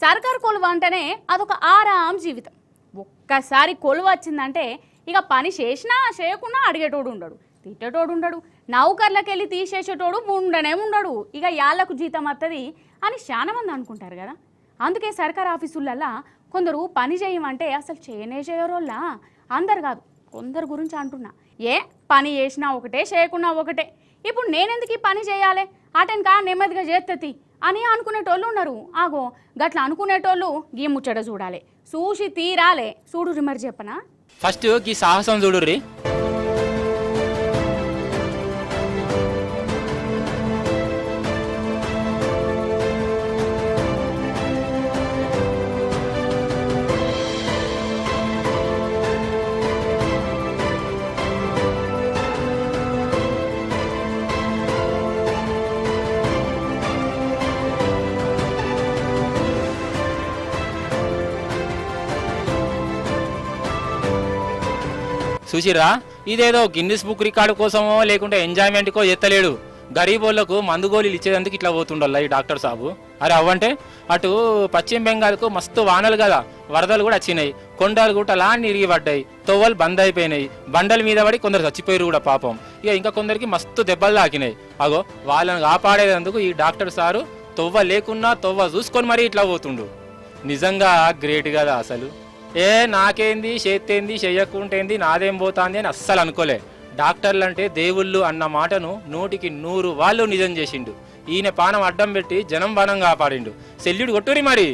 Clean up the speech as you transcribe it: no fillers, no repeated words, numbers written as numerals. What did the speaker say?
సర్కారు కొలువ అంటేనే అదొక ఆరాం జీవితం. ఒక్కసారి కొలువ వచ్చిందంటే ఇక పని చేసినా చేయకున్నా అడిగేటోడు ఉండడు, తిట్టేటోడు ఉండడు, నౌకర్లకు వెళ్ళి తీసేసేటోడు ఉండనే ఉండడు. ఇక యాళ్లకు జీతం వస్తుంది అని చాలా మంది అనుకుంటారు కదా. అందుకే సర్కారు ఆఫీసులల్లా కొందరు పని చేయమంటే అసలు చేయరోళ్ళా. అందరు కాదు, కొందరు గురించి అంటున్నా. పని చేసినా ఒకటే చేయకున్నా ఒకటే. ఇప్పుడు నేనెందుకు ఈ పని చేయాలి, అటెన్కా నెమ్మదిగా చేస్తుంది అని అనుకునేటోళ్ళు ఉన్నారు. ఆగో గట్లా అనుకునేటోళ్ళు గీ ముచ్చట చూడాలి, చూసి తీరాలే. చూడు మరి చెప్పనా, ఫస్ట్ ఈ సాహసం చూడుర్రి. చూసిరా, ఇదేదో గిన్నిస్ బుక్ రికార్డు కోసమో లేకుంటే ఎంజాయ్మెంట్కో ఎత్తలేడు. గరీబోళ్లకు మందుగోళీలు ఇచ్చేందుకు ఇట్లా పోతుండల్లా ఈ డాక్టర్ సాబు. అరే అవ్వంటే అటు పశ్చిమ బెంగాల్కు మస్తు వానలు కదా, వరదలు కూడా వచ్చినాయి, కొండలు గుట్టలా ఇరిగి పడ్డాయి, తొవ్వలు బంద్ అయిపోయినాయి, బండల మీద పడి కొందరు చచ్చిపోయారు కూడా పాపం. ఇక ఇంకా కొందరికి మస్తు దెబ్బలు తాకినాయి. అగో వాళ్ళని కాపాడేందుకు ఈ డాక్టర్ సారు తొవ్వ లేకున్నా తొవ్వ చూసుకొని మరీ ఇట్లా పోతుండు. నిజంగా గ్రేట్ కదా అసలు. నాకేంది చేత్తేంది చెయ్యకుంటేంది నాదేం పోతాంది అని అస్సలు అనుకోలే. డాక్టర్లు అంటే దేవుళ్ళు అన్న మాటను 100కి 100 వాళ్ళు నిజం చేసిండు. ఈయన పానం అడ్డం పెట్టి జనం బాణం కాపాడిండు. సెల్యూట్ కొట్టురి మరి.